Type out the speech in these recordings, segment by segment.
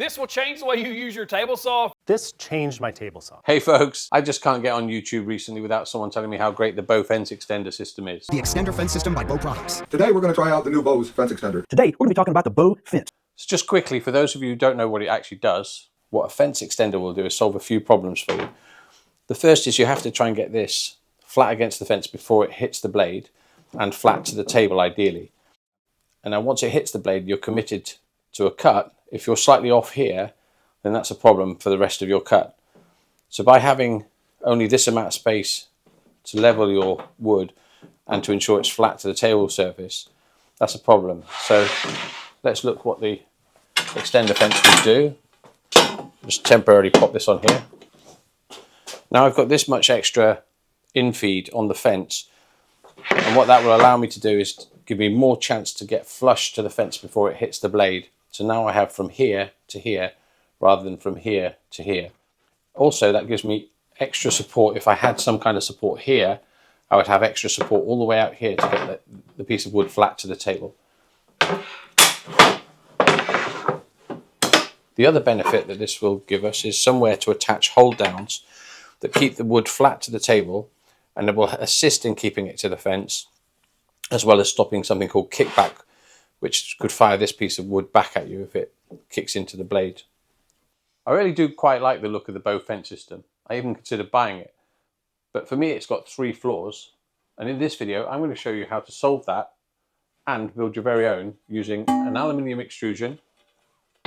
This will change the way you use your table saw. This changed my table saw. Hey folks, I just can't get on YouTube recently without someone telling me how great the Bow fence extender system is. The extender fence system by Bow Products. Today we're going to try out the new Bow's fence extender. Today, we're going to be talking about the Bow fence. So just quickly, for those of you who don't know what it actually does, what a fence extender will do is solve a few problems for you. The first is you have to try and get this flat against the fence before it hits the blade and flat to the table ideally. And then once it hits the blade, you're committed to a cut. If you're slightly off here, then that's a problem for the rest of your cut. So by having only this amount of space to level your wood and to ensure it's flat to the table surface, that's a problem. So let's look what the extender fence will do. Just temporarily pop this on here. Now I've got this much extra infeed on the fence, and what that will allow me to do is give me more chance to get flush to the fence before it hits the blade. So now I have from here to here rather than from here to here. Also, that gives me extra support. If I had some kind of support here, I would have extra support all the way out here to get the piece of wood flat to the table. The other benefit that this will give us is somewhere to attach hold downs that keep the wood flat to the table, and it will assist in keeping it to the fence, as well as stopping something called kickback, which could fire this piece of wood back at you if it kicks into the blade. I really do quite like the look of the Bow fence system. I even considered buying it. But for me, it's got 3 flaws. And in this video, I'm going to show you how to solve that and build your very own using an aluminium extrusion.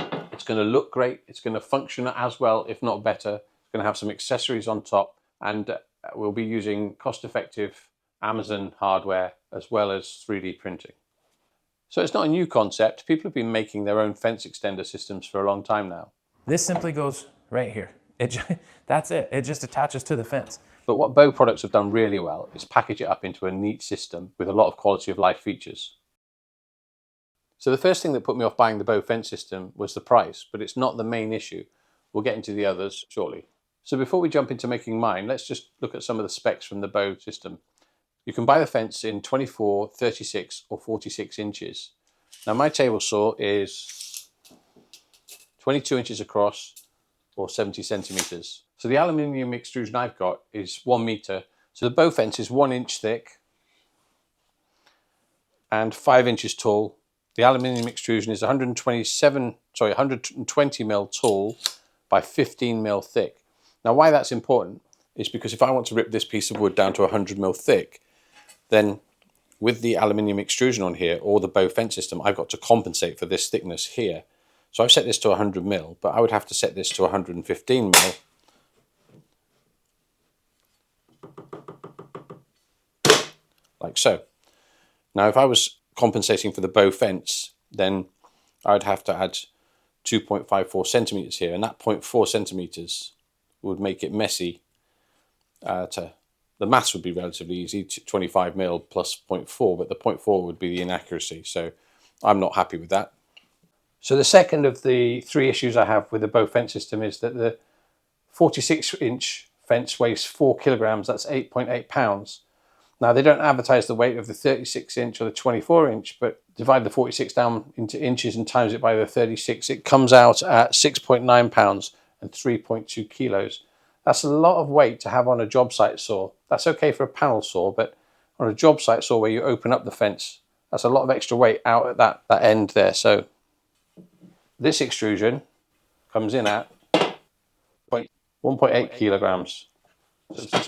It's going to look great. It's going to function as well, if not better. It's going to have some accessories on top. And we'll be using cost-effective Amazon hardware as well as 3D printing. So it's not a new concept. People have been making their own fence extender systems for a long time now. This simply goes right here. That's it. It just attaches to the fence. But what Bow products have done really well is package it up into a neat system with a lot of quality of life features. So the first thing that put me off buying the Bow fence system was the price, but it's not the main issue. We'll get into the others shortly. So before we jump into making mine, let's just look at some of the specs from the Bow system. You can buy the fence in 24, 36 or 46 inches. Now my table saw is 22 inches across or 70 centimeters. So the aluminium extrusion I've got is 1 meter. So the Bow fence is 1 inch thick and 5 inches tall. The aluminium extrusion is 120 mil tall by 15 mil thick. Now why that's important is because if I want to rip this piece of wood down to 100 mil thick, then with the aluminium extrusion on here or the Bow fence system, I've got to compensate for this thickness here. So I've set this to 100 mil, but I would have to set this to 115 mil. Like so. Now if I was compensating for the Bow fence, then I'd have to add 2.54 centimeters here, and that 0.4 centimeters would make it messy. The maths would be relatively easy, 25 mil plus 0.4, but the 0.4 would be the inaccuracy, so I'm not happy with that. So the second of the 3 issues I have with the Bow fence system is that the 46-inch fence weighs 4 kilograms, that's 8.8 pounds. Now they don't advertise the weight of the 36-inch or the 24-inch, but divide the 46 down into inches and times it by the 36, it comes out at 6.9 pounds and 3.2 kilos. That's a lot of weight to have on a job site saw. That's okay for a panel saw, but on a job site saw where you open up the fence, that's a lot of extra weight out at that end there. So this extrusion comes in at 1.8 kilograms,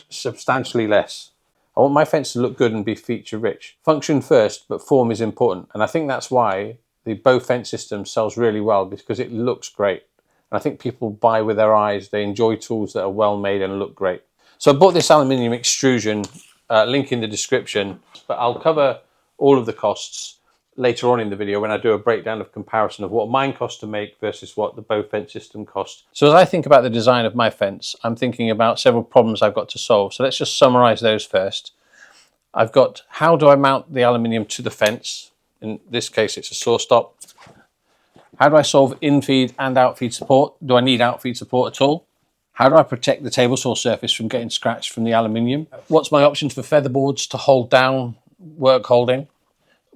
substantially less. I want my fence to look good and be feature rich. Function first, but form is important. And I think that's why the Bow fence system sells really well, because it looks great. And I think people buy with their eyes. They enjoy tools that are well made and look great. So I bought this aluminium extrusion, link in the description, but I'll cover all of the costs later on in the video when I do a breakdown of comparison of what mine cost to make versus what the Bow fence system cost. So as I think about the design of my fence, I'm thinking about several problems I've got to solve. So let's just summarize those first. I've got, how do I mount the aluminium to the fence? In this case, it's a saw stop. How do I solve in-feed and out-feed support? Do I need out-feed support at all? How do I protect the table saw surface from getting scratched from the aluminium? What's my options for featherboards to hold down work holding?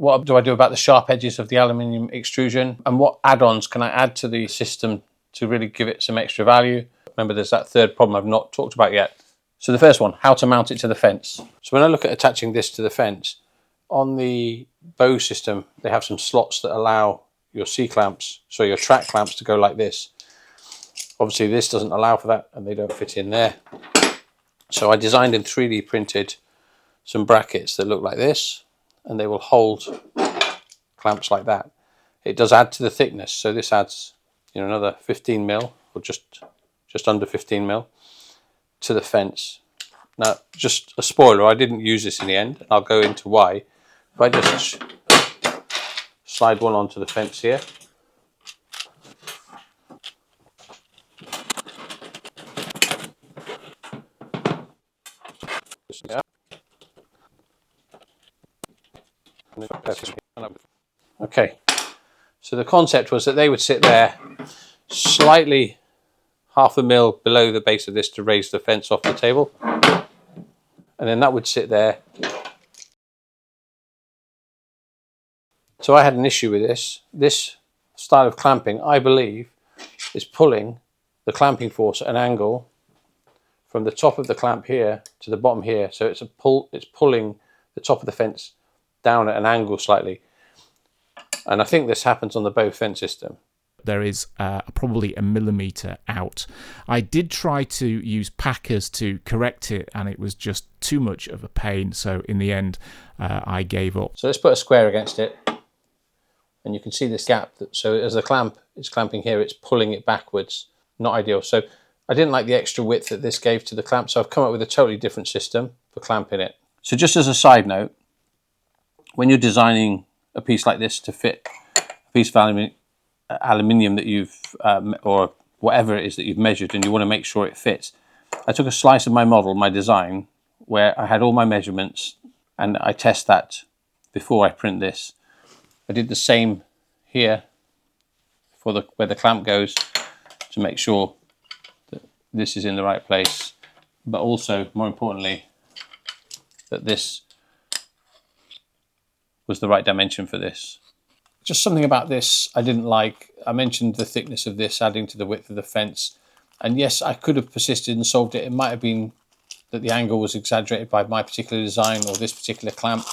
What do I do about the sharp edges of the aluminium extrusion? And what add-ons can I add to the system to really give it some extra value. Remember, there's that third problem I've not talked about yet. So the first one, how to mount it to the fence. So when I look at attaching this to the fence, on the Bow system, they have some slots that allow your C-clamps, so your track clamps, to go like this. Obviously this doesn't allow for that and they don't fit in there. So I designed and 3D printed some brackets that look like this, and they will hold clamps like that. It does add to the thickness, so this adds, you know, another 15 mil, or just under 15 mil to the fence. Now, just a spoiler, I didn't use this in the end, and I'll go into why. If I just slide one onto the fence here, okay, so the concept was that they would sit there slightly half a mil below the base of this to raise the fence off the table, and then that would sit there. So I had an issue with this. This style of clamping, I believe, is pulling the clamping force at an angle from the top of the clamp here to the bottom here. So it's pulling the top of the fence down at an angle slightly. And I think this happens on the Bow fence system. There is probably a millimetre out. I did try to use packers to correct it, and it was just too much of a pain. So in the end, I gave up. So let's put a square against it. And you can see this gap. So as the clamp is clamping here, it's pulling it backwards. Not ideal. So I didn't like the extra width that this gave to the clamp. So I've come up with a totally different system for clamping it. So just as a side note, when you're designing a piece like this to fit a piece of aluminium that you've, or whatever it is that you've measured, and you want to make sure it fits, I took a slice of my model, my design, where I had all my measurements, and I test that before I print this. I did the same here for where the clamp goes, to make sure that this is in the right place, but also, more importantly, that this was the right dimension for this. Just something about this I didn't like. I mentioned the thickness of this adding to the width of the fence, and yes, I could have persisted and solved it. It might have been that the angle was exaggerated by my particular design or this particular clamp,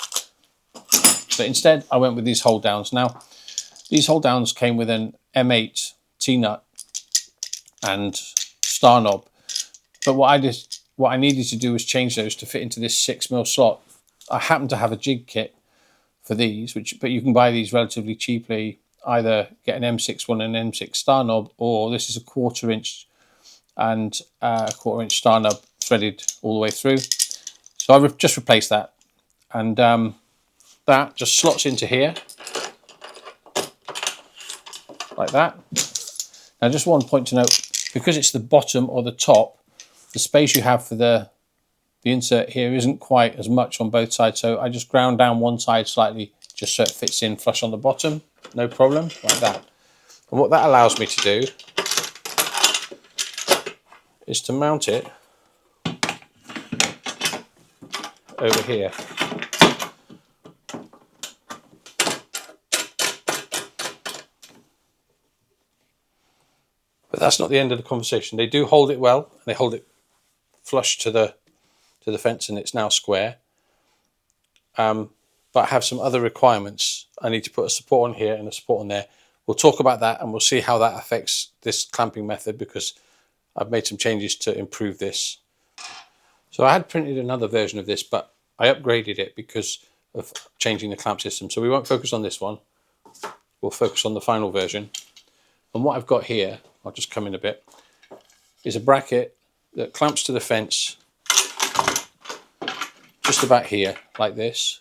but instead I went with these hold downs. Now, these hold downs came with an M8 T-nut and star knob, but what I needed to do was change those to fit into this 6mm slot. I happen to have a jig kit for these, but you can buy these relatively cheaply. Either get an M6 one and an M6 star knob, or this is a 1/4 inch and a 1/4 inch star knob threaded all the way through. So I've just replaced that, and that just slots into here like that. Now, just one point to note, because it's the bottom or the top, the space you have for the insert here isn't quite as much on both sides, so I just ground down one side slightly just so it fits in flush on the bottom, no problem, like that. And what that allows me to do is to mount it over here. But that's not the end of the conversation. They do hold it well, and they hold it flush to the fence, and it's now square. But I have some other requirements. I need to put a support on here and a support on there. We'll talk about that, and we'll see how that affects this clamping method, because I've made some changes to improve this. So I had printed another version of this, but I upgraded it because of changing the clamp system. So we won't focus on this one. We'll focus on the final version. And what I've got here, I'll just come in a bit, is a bracket that clamps to the fence just about here, like this,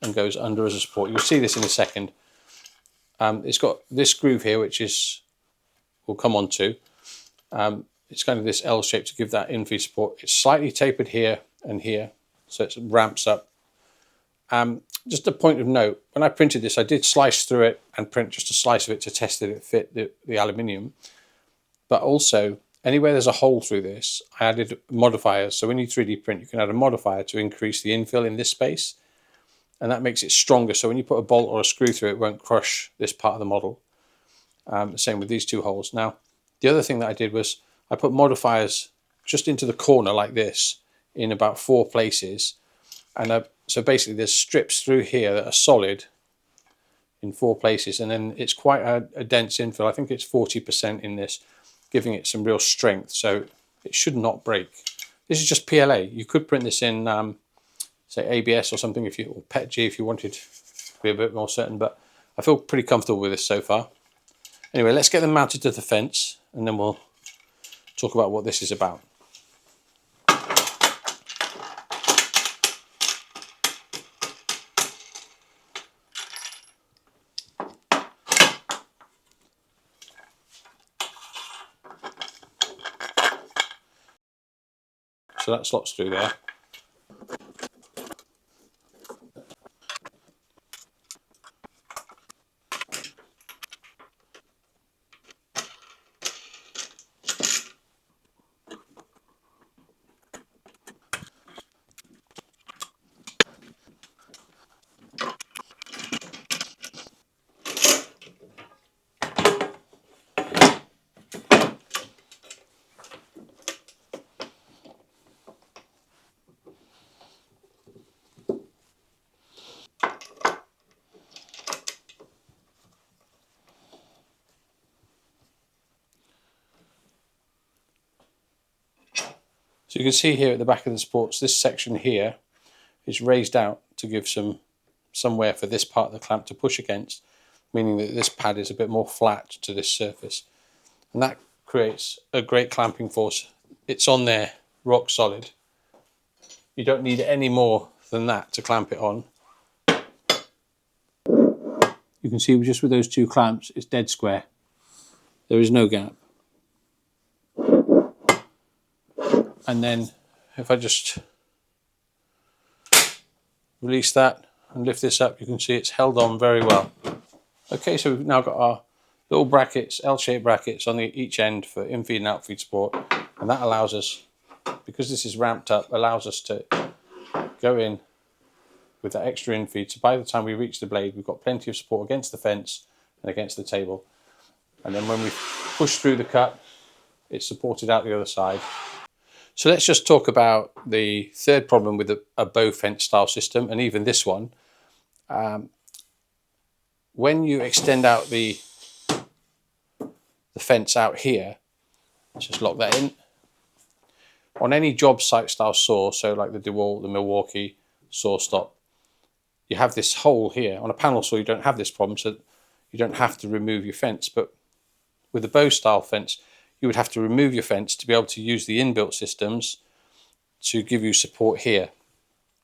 and goes under as a support. You'll see this in a second. It's got this groove here, which is, we'll come on to. It's kind of this L shape to give that in-feed support. It's slightly tapered here and here, so it ramps up. Just a point of note, when I printed this, I did slice through it and print just a slice of it to test that it fit the aluminium. But also, anywhere there's a hole through this, I added modifiers. So when you 3D print, you can add a modifier to increase the infill in this space, and that makes it stronger. So when you put a bolt or a screw through it, it won't crush this part of the model. Same with these two holes. Now, the other thing that I did was I put modifiers just into the corner like this in about 4 places. And so basically there's strips through here that are solid in 4 places. And then it's quite a dense infill. I think it's 40% in this, giving it some real strength. So it should not break. This is just PLA. You could print this in, say, ABS or something, or PETG if you wanted to be a bit more certain. But I feel pretty comfortable with this so far. Anyway, let's get them mounted to the fence, and then we'll talk about what this is about. So that slots through there. So you can see here at the back of the supports, this section here is raised out to give somewhere for this part of the clamp to push against, meaning that this pad is a bit more flat to this surface. And that creates a great clamping force. It's on there, rock solid. You don't need any more than that to clamp it on. You can see just with those 2 clamps, it's dead square. There is no gap. And then if I just release that and lift this up, you can see it's held on very well. Okay, so we've now got our little brackets, L-shaped brackets on each end for in-feed and out-feed support. And that allows us, because this is ramped up, allows us to go in with that extra in-feed. So by the time we reach the blade, we've got plenty of support against the fence and against the table. And then when we push through the cut, it's supported out the other side. So let's just talk about the third problem with a bow fence style system, and even this one. When you extend out the fence out here, let's just lock that in. On any job site style saw, so like the DeWalt, the Milwaukee saw stop, you have this hole here. On a panel saw, you don't have this problem, so you don't have to remove your fence. But with the bow style fence, you would have to remove your fence to be able to use the inbuilt systems to give you support here.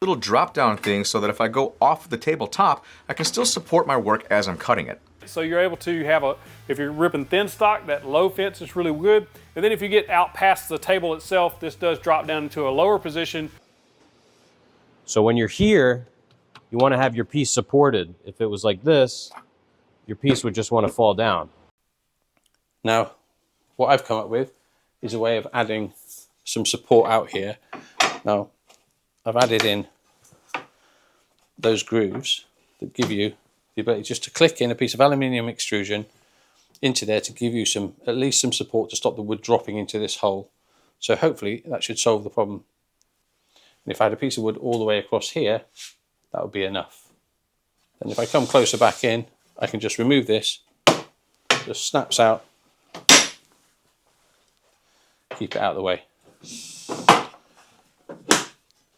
Little drop down thing so that if I go off the tabletop, I can still support my work as I'm cutting it. So you're able to have if you're ripping thin stock, that low fence is really good. And then if you get out past the table itself, this does drop down into a lower position. So when you're here, you want to have your piece supported. If it was like this, your piece would just want to fall down. Now, what I've come up with is a way of adding some support out here. Now, I've added in those grooves that give you the ability just to click in a piece of aluminium extrusion into there to give you at least some support to stop the wood dropping into this hole. So hopefully that should solve the problem. And if I had a piece of wood all the way across here, that would be enough. And if I come closer back in, I can just remove this, just snaps out, keep it out of the way.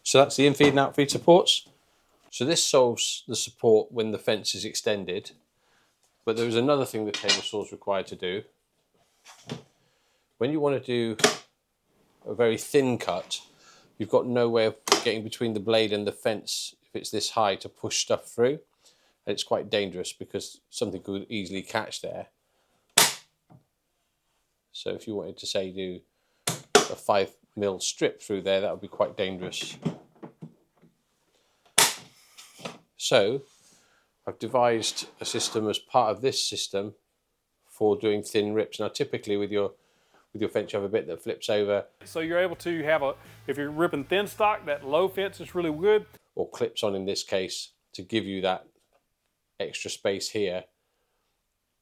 So that's the in-feed and out-feed supports. So this solves the support when the fence is extended. But there is another thing the table saw is required to do. When you want to do a very thin cut, you've got no way of getting between the blade and the fence if it's this high to push stuff through. And it's quite dangerous because something could easily catch there. So if you wanted to, say, do a 5mm strip through there, that would be quite dangerous. So I've devised a system as part of this system for doing thin rips. Now typically with your fence you have a bit that flips over. So you're able to have if you're ripping thin stock, that low fence is really good. Or clips on in this case to give you that extra space here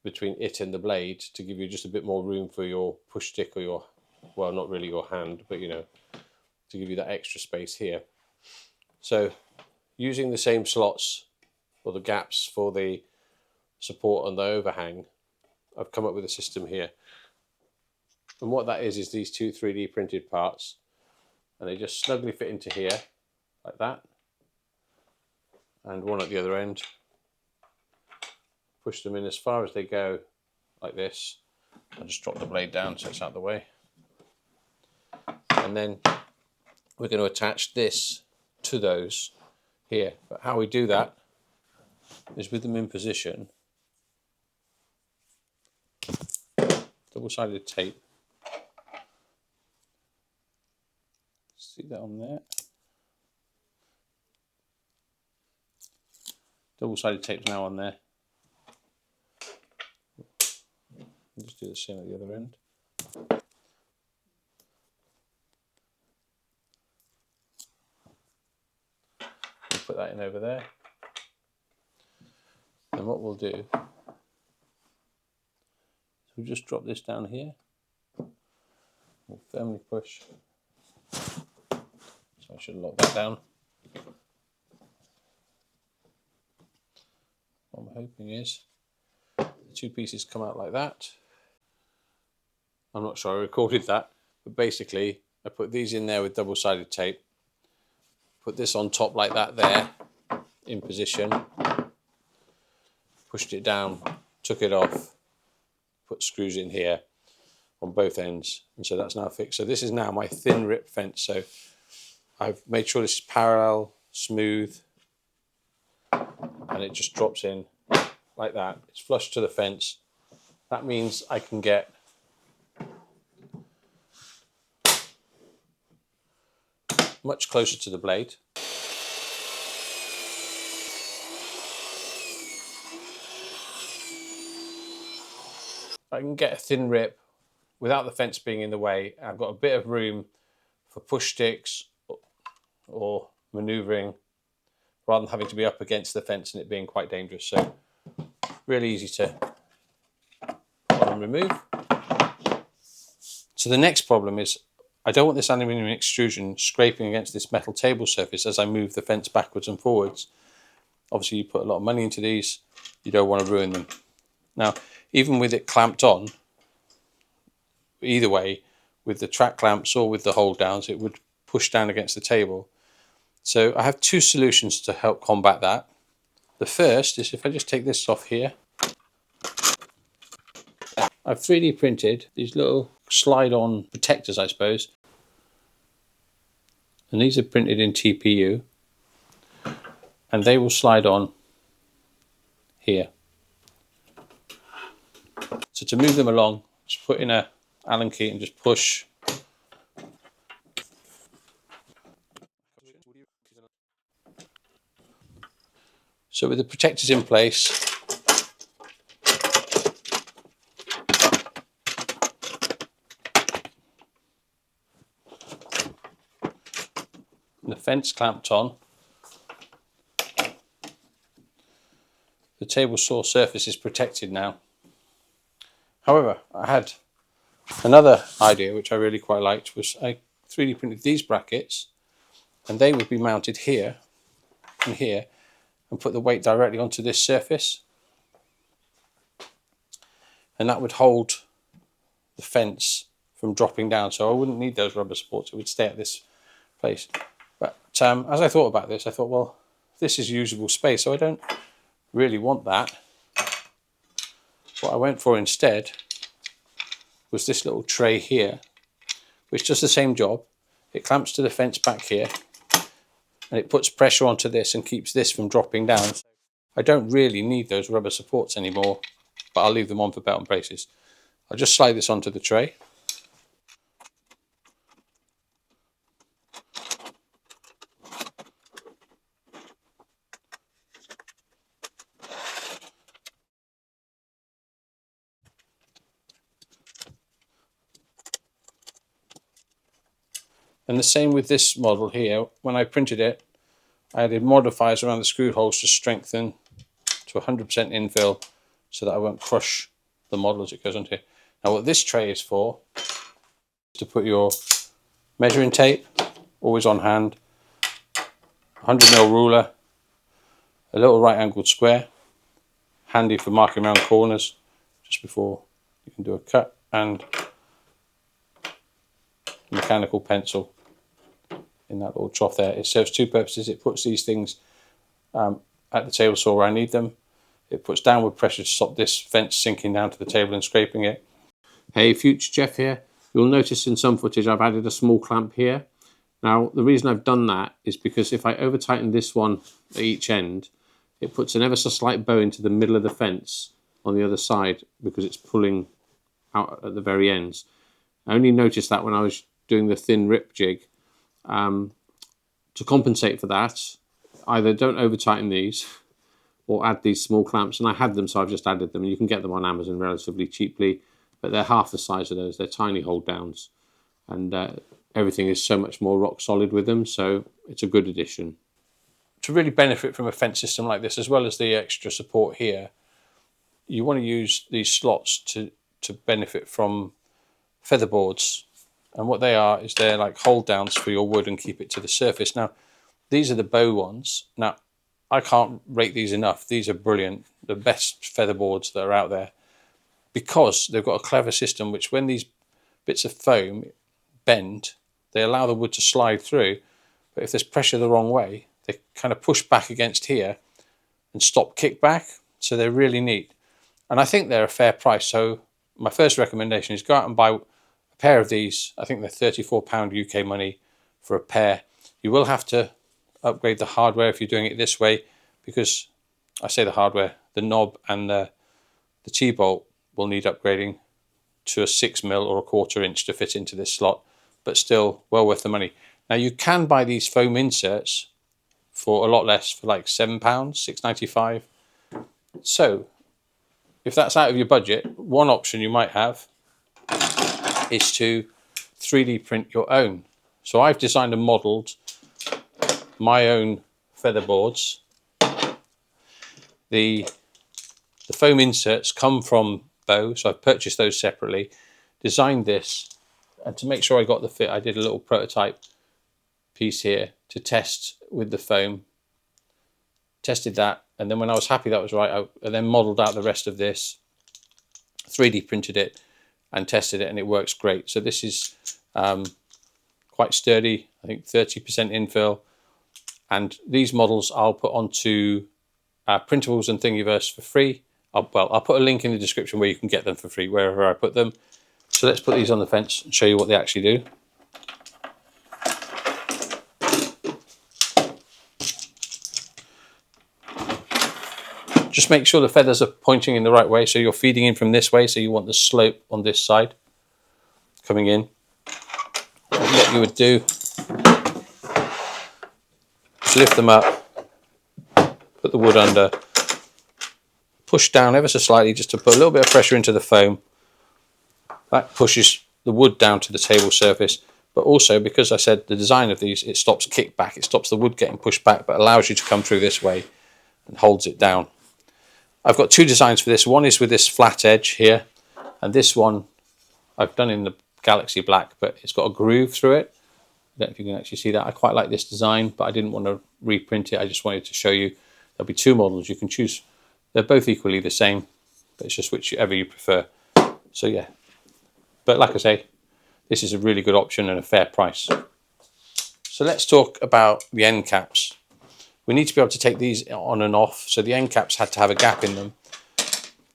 between it and the blade to give you just a bit more room for your push stick or your, well, not really your hand, but you know, to give you that extra space here. So using the same slots or the gaps for the support on the overhang, I've come up with a system here. And what that is these two 3D printed parts, and they just snugly fit into here like that, and one at the other end. Push them in as far as they go like this. I'll just drop the blade down so it's out of the way. And then we're going to attach this to those here. But how we do that is with them in position, double-sided tape. See that on there? Double-sided tape's now on there. Just do the same at the other end. We'll put that in over there. And what we'll do is we'll just drop this down here. We'll firmly push. So I should lock that down. What I'm hoping is the two pieces come out like that. I'm not sure I recorded that, but basically I put these in there with double-sided tape, put this on top like that there, in position, pushed it down, took it off, put screws in here on both ends, and so that's now fixed. So this is now my thin rip fence. So I've made sure this is parallel, smooth, and it just drops in like that. It's flush to the fence. That means I can get much closer to the blade. I can get a thin rip without the fence being in the way. I've got a bit of room for push sticks or manoeuvring rather than having to be up against the fence and it being quite dangerous. So really easy to remove. So the next problem is I don't want this aluminium extrusion scraping against this metal table surface as I move the fence backwards and forwards. Obviously you put a lot of money into these, you don't want to ruin them. Now, even with it clamped on, either way, with the track clamps or with the hold downs, it would push down against the table. So I have two solutions to help combat that. The first is if I just take this off here, I've 3D printed these little slide-on protectors, I suppose. And these are printed in TPU. And they will slide on here. So to move them along, just put in a Allen key and just push. So with the protectors in place, and the fence clamped on, the table saw surface is protected now. However, I had another idea which I really quite liked, was I 3D printed these brackets and they would be mounted here and here and put the weight directly onto this surface, and that would hold the fence from dropping down, so I wouldn't need those rubber supports, it would stay at this place. But as I thought about this, I thought, well, this is usable space, so I don't really want that. What I went for instead was this little tray here, which does the same job. It clamps to the fence back here and it puts pressure onto this and keeps this from dropping down. I don't really need those rubber supports anymore, but I'll leave them on for belt and braces. I'll just slide this onto the tray. And the same with this model here. When I printed it, I added modifiers around the screw holes to strengthen to 100% infill so that I won't crush the model as it goes onto here. Now what this tray is for is to put your measuring tape, always on hand, 100mm ruler, a little right angled square, handy for marking around corners just before you can do a cut, and a mechanical pencil in that little trough there. It serves two purposes. It puts these things at the table saw where I need them. It puts downward pressure to stop this fence sinking down to the table and scraping it. Hey, future Geoff here. You'll notice in some footage I've added a small clamp here. Now the reason I've done that is because if I over tighten this one at each end, it puts an ever so slight bow into the middle of the fence on the other side because it's pulling out at the very ends. I only noticed that when I was doing the thin rip jig. To compensate for that, either don't over tighten these or add these small clamps, and I had them so I've just added them, and you can get them on Amazon relatively cheaply, but they're half the size of those. They're tiny hold downs, and everything is so much more rock solid with them, so it's a good addition. To really benefit from a fence system like this, as well as the extra support here, you want to use these slots to benefit from featherboards. And what they are is they're like hold downs for your wood and keep it to the surface. Now, these are the Bow ones. Now, I can't rate these enough. These are brilliant. The best featherboards that are out there, because they've got a clever system which when these bits of foam bend, they allow the wood to slide through. But if there's pressure the wrong way, they kind of push back against here and stop kickback. So they're really neat. And I think they're a fair price. So my first recommendation is go out and buy a pair of these. I think they're £34 UK money for a pair. You will have to upgrade the hardware if you're doing it this way, because I say the hardware, the knob and the T-bolt will need upgrading to a 6mm or a 1/4 inch to fit into this slot, but still well worth the money. Now you can buy these foam inserts for a lot less, for like £7, £6.95. So if that's out of your budget, one option you might have is to 3D print your own. So I've designed and modelled my own featherboards. The foam inserts come from Bow, so I've purchased those separately, designed this, and to make sure I got the fit, I did a little prototype piece here to test with the foam. Tested that, and then when I was happy that was right, I then modelled out the rest of this, 3D printed it, and tested it, and it works great. So this is quite sturdy, I think 30% infill, and these models I'll put onto Printables and Thingiverse for free. I'll put a link in the description where you can get them for free wherever I put them. So let's put these on the fence and show you what they actually do. Just make sure the feathers are pointing in the right way, so you're feeding in from this way, so you want the slope on this side coming in. And what you would do is lift them up, put the wood under, push down ever so slightly just to put a little bit of pressure into the foam. That pushes the wood down to the table surface, but also, because I said the design of these, it stops kickback, it stops the wood getting pushed back, but allows you to come through this way and holds it down. I've got two designs for this. One is with this flat edge here, and this one I've done in the Galaxy Black, but it's got a groove through it. I don't know if you can actually see that. I quite like this design, but I didn't want to reprint it. I just wanted to show you there'll be two models you can choose. They're both equally the same, but it's just whichever you prefer. So yeah, but like I say, this is a really good option and a fair price. So let's talk about the end caps. We need to be able to take these on and off, so the end caps had to have a gap in them.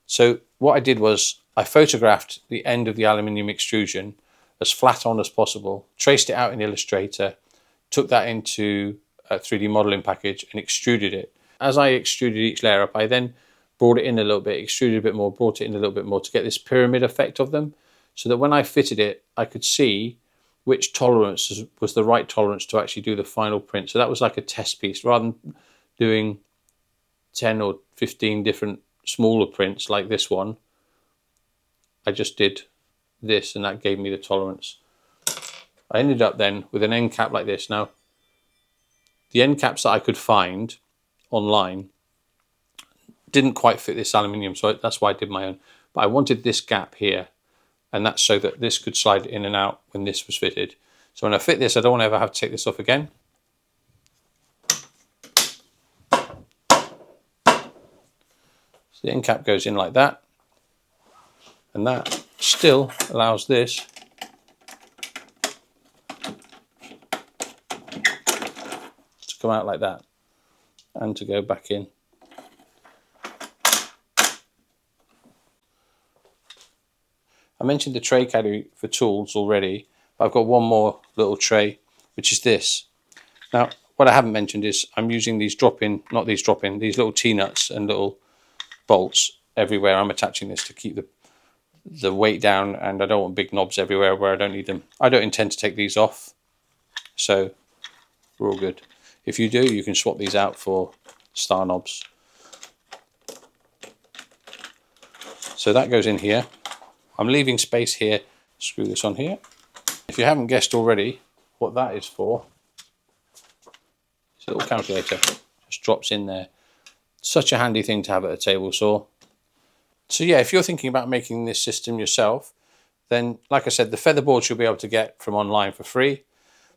So what I did was I photographed the end of the aluminium extrusion as flat on as possible, traced it out in Illustrator, took that into a 3D modeling package and extruded it. As I extruded each layer up, I then brought it in a little bit, extruded a bit more, brought it in a little bit more to get this pyramid effect of them, so that when I fitted it, I could see which tolerance was the right tolerance to actually do the final print. So that was like a test piece. Rather than doing 10 or 15 different smaller prints like this one, I just did this, and that gave me the tolerance. I ended up then with an end cap like this. Now, the end caps that I could find online didn't quite fit this aluminium, so that's why I did my own. but I wanted this gap here, and that's so that this could slide in and out when this was fitted. So when I fit this, I don't want to ever have to take this off again. So the end cap goes in like that, and that still allows this to come out like that and to go back in. I mentioned the tray caddy for tools already, but I've got one more little tray, which is this. Now, what I haven't mentioned is I'm using these drop-in, not these drop-in, these little T-nuts and little bolts everywhere. I'm attaching this to keep the weight down, and I don't want big knobs everywhere where I don't need them. I don't intend to take these off, so we're all good. If you do, you can swap these out for star knobs. So that goes in here. I'm leaving space here. Screw this on here. If you haven't guessed already what that is for, it's a little calculator. Just drops in there. Such a handy thing to have at a table saw. So yeah, if you're thinking about making this system yourself, then like I said, the featherboards you'll be able to get from online for free.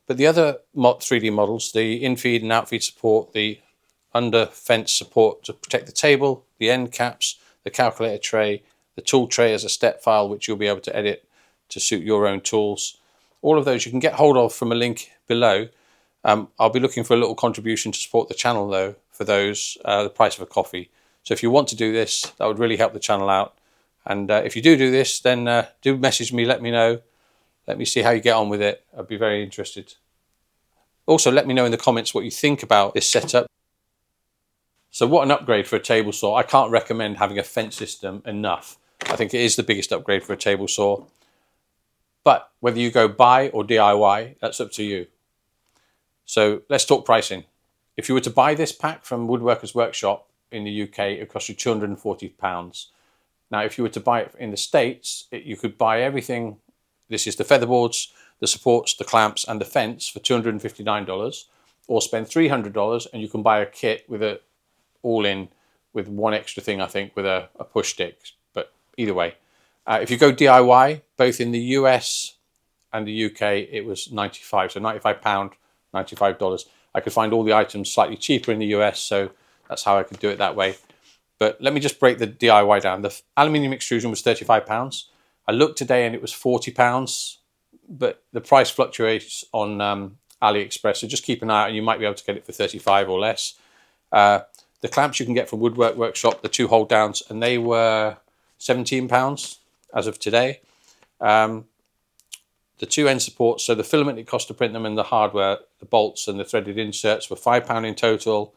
But the other 3D models, the in-feed and out-feed support, the under fence support to protect the table, the end caps, the calculator tray, the tool tray as a step file which you'll be able to edit to suit your own tools. All of those you can get hold of from a link below. I'll be looking for a little contribution to support the channel though, for those, the price of a coffee. So if you want to do this, that would really help the channel out. And if you do this, then do message me, let me know. Let me see how you get on with it. I'd be very interested. Also, let me know in the comments what you think about this setup. So what an upgrade for a table saw. I can't recommend having a fence system enough. I think it is the biggest upgrade for a table saw. But whether you go buy or DIY, that's up to you. So let's talk pricing. If you were to buy this pack from Woodworkers Workshop in the UK, it would cost you £240. Now, if you were to buy it in the States, you could buy everything. This is the featherboards, the supports, the clamps, and the fence for $259, or spend $300 and you can buy a kit with a all-in with one extra thing, I think, with a push stick. But either way, if you go DIY, both in the US and the UK, it was £95, so £95, $95. I could find all the items slightly cheaper in the US, so that's how I could do it that way. But let me just break the DIY down. The aluminium extrusion was £35. I looked today and it was £40, but the price fluctuates on AliExpress, so just keep an eye out and you might be able to get it for 35 or less. The clamps you can get from Woodwork Workshop, the 2 hold downs, and they were £17 as of today. The 2 end supports, so the filament it cost to print them and the hardware, the bolts and the threaded inserts were £5 in total.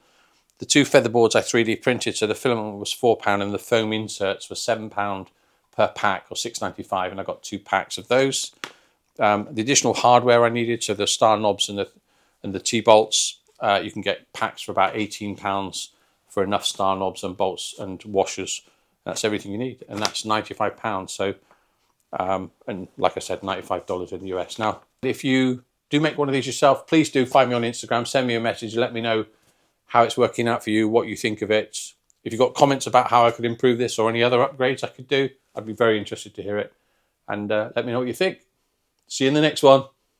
The 2 featherboards I 3D printed, so the filament was £4 and the foam inserts were £7 per pack, or $6.95, and I got 2 packs of those. The additional hardware I needed, so the star knobs and the T-bolts, you can get packs for about £18 for enough star knobs and bolts and washers. That's everything you need, and that's £95. So, and like I said, $95 in the US. Now, if you do make one of these yourself, please do find me on Instagram, send me a message, let me know how it's working out for you, what you think of it. If you've got comments about how I could improve this or any other upgrades I could do, I'd be very interested to hear it. And let me know what you think. See you in the next one.